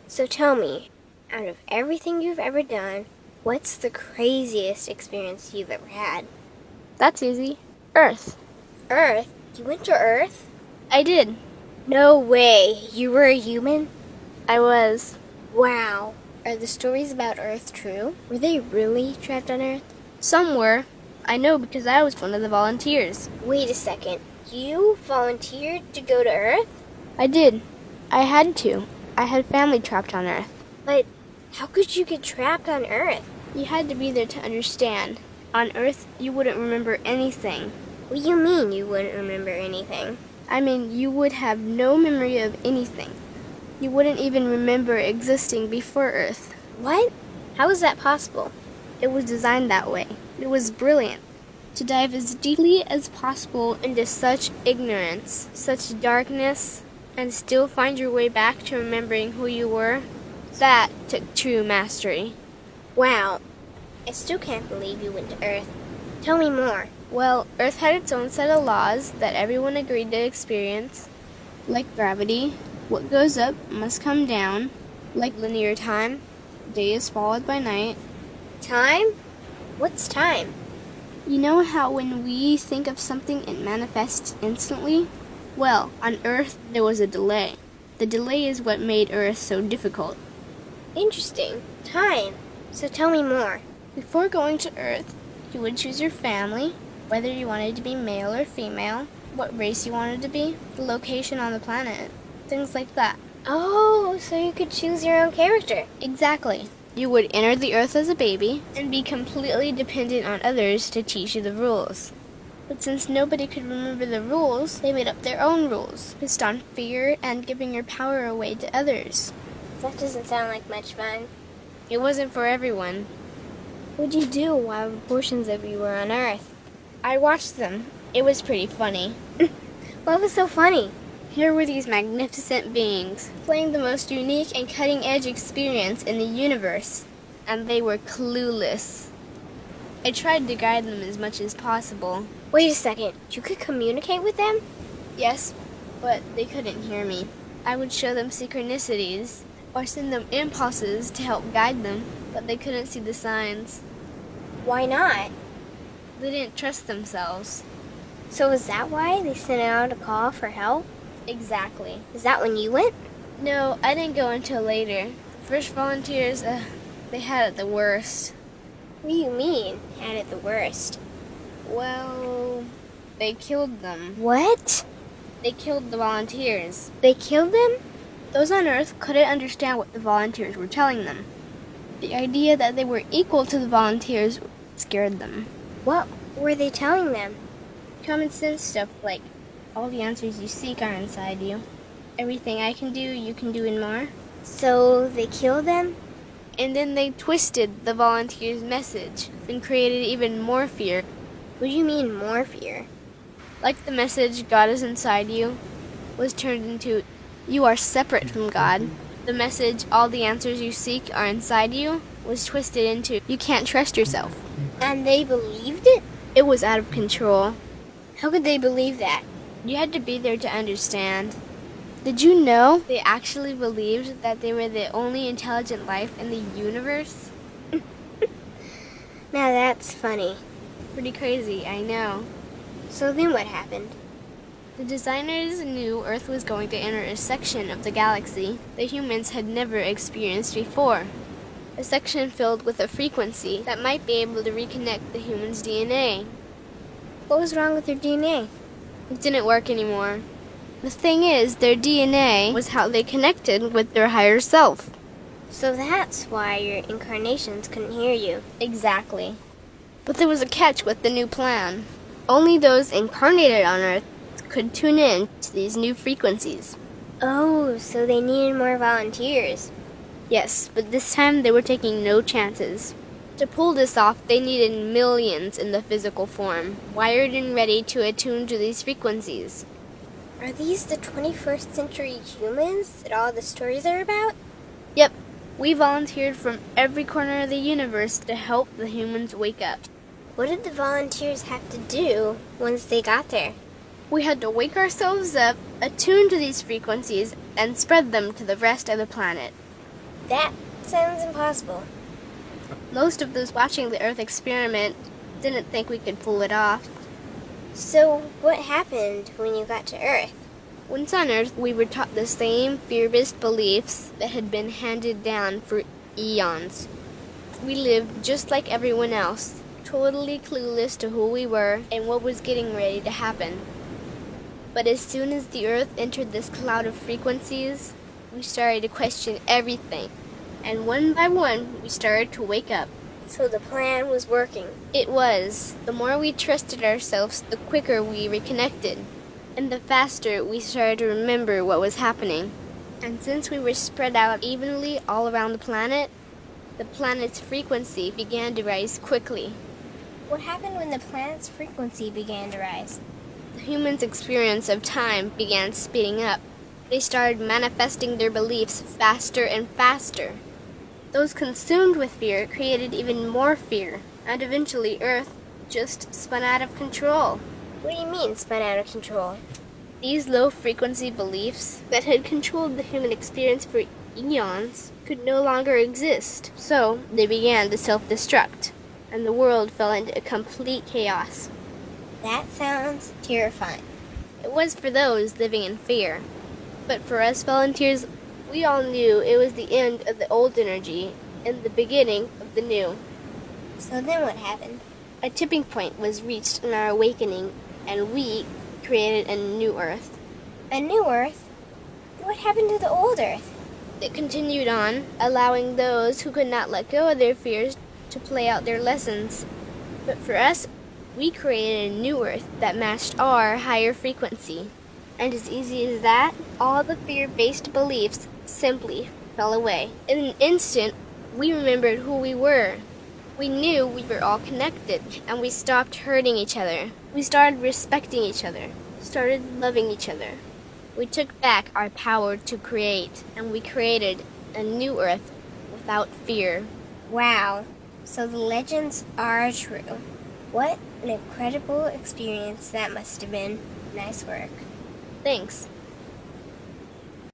So tell me, out of everything you've ever done, what's the craziest experience you've ever had? That's easy. Earth. Earth? You went to Earth? I did. No way. You were a human? I was. Wow. Are the stories about Earth true? Were they really trapped on Earth? Some were. I know because I was one of the volunteers. Wait a second. You volunteered to go to Earth? I did. I had to. I had family trapped on Earth. But how could you get trapped on Earth? You had to be there to understand. On Earth, you wouldn't remember anything. What do you mean you wouldn't remember anything? I mean, you would have no memory of anything. You wouldn't even remember existing before Earth. What? How is that possible? It was designed that way. It was brilliant. To dive as deeply as possible into such ignorance, such darkness, and still find your way back to remembering who you were, that took true mastery. Wow. I still can't believe you went to Earth. Tell me more. Well, Earth had its own set of laws that everyone agreed to experience, like gravity. What goes up must come down, like linear time. Day is followed by night. Time? What's time? You know how when we think of something it manifests instantly? Well, on Earth there was a delay. The delay is what made Earth so difficult. Interesting. Time. So tell me more. Before going to Earth, you would choose your family, whether you wanted to be male or female, what race you wanted to be, the location on the planet, things like that. Oh, so you could choose your own character. Exactly. You would enter the Earth as a baby and be completely dependent on others to teach you the rules. But since nobody could remember the rules, they made up their own rules, based on fear and giving your power away to others. That doesn't sound like much fun. It wasn't for everyone. What'd you do while portions of you were on Earth? I watched them. It was pretty funny. What was so funny? Here were these magnificent beings, playing the most unique and cutting-edge experience in the universe, and they were clueless. I tried to guide them as much as possible. Wait a second. You could communicate with them? Yes, but they couldn't hear me. I would show them synchronicities, or send them impulses to help guide them, but they couldn't see the signs. Why not? They didn't trust themselves. So is that why they sent out a call for help? Exactly. Is that when you went? No, I didn't go until later. First volunteers, they had it the worst. What do you mean, had it the worst? Well, they killed them. What? They killed the volunteers. They killed them? Those on Earth couldn't understand what the volunteers were telling them. The idea that they were equal to the volunteers scared them. What were they telling them? Common sense stuff like, all the answers you seek are inside you. Everything I can do, you can do and more. So they killed them? And then they twisted the volunteers' message and created even more fear. What do you mean more fear? Like the message, God is inside you, was turned into, you are separate from God. The message, all the answers you seek are inside you, was twisted into, you can't trust yourself. And they believed it? It was out of control. How could they believe that? You had to be there to understand. Did you know they actually believed that they were the only intelligent life in the universe? Now that's funny. Pretty crazy, I know. So then what happened? The designers knew Earth was going to enter a section of the galaxy that humans had never experienced before. A section filled with a frequency that might be able to reconnect the human's DNA. What was wrong with their DNA? It didn't work anymore. The thing is, their DNA was how they connected with their higher self. So that's why your incarnations couldn't hear you. Exactly. But there was a catch with the new plan. Only those incarnated on Earth could tune in to these new frequencies. Oh, so they needed more volunteers. Yes, but this time they were taking no chances. To pull this off, they needed millions in the physical form, wired and ready to attune to these frequencies. Are these the 21st century humans that all the stories are about? Yep, we volunteered from every corner of the universe to help the humans wake up. What did the volunteers have to do once they got there? We had to wake ourselves up, attune to these frequencies, and spread them to the rest of the planet. That sounds impossible. Most of those watching the Earth experiment didn't think we could pull it off. So, what happened when you got to Earth? Once on Earth, we were taught the same fear-based beliefs that had been handed down for eons. We lived just like everyone else, totally clueless to who we were and what was getting ready to happen. But as soon as the Earth entered this cloud of frequencies, we started to question everything. And one by one, we started to wake up. So the plan was working. It was. The more we trusted ourselves, the quicker we reconnected. And the faster we started to remember what was happening. And since we were spread out evenly all around the planet's frequency began to rise quickly. What happened when the planet's frequency began to rise? The humans' experience of time began speeding up. They started manifesting their beliefs faster and faster. Those consumed with fear created even more fear, and eventually Earth just spun out of control. What do you mean, spun out of control? These low-frequency beliefs that had controlled the human experience for eons could no longer exist, so they began to self-destruct, and the world fell into a complete chaos. That sounds terrifying. It was for those living in fear, but for us volunteers, we all knew it was the end of the old energy and the beginning of the new. So then what happened? A tipping point was reached in our awakening, and we created a new Earth. A new Earth? What happened to the old Earth? It continued on, allowing those who could not let go of their fears to play out their lessons. But for us, we created a new Earth that matched our higher frequency. And as easy as that, all the fear-based beliefs simply fell away. In an instant, we remembered who we were. We knew we were all connected, and we stopped hurting each other. We started respecting each other, started loving each other. We took back our power to create, and we created a new Earth without fear. Wow. So the legends are true. What an incredible experience that must have been. Nice work. Thanks.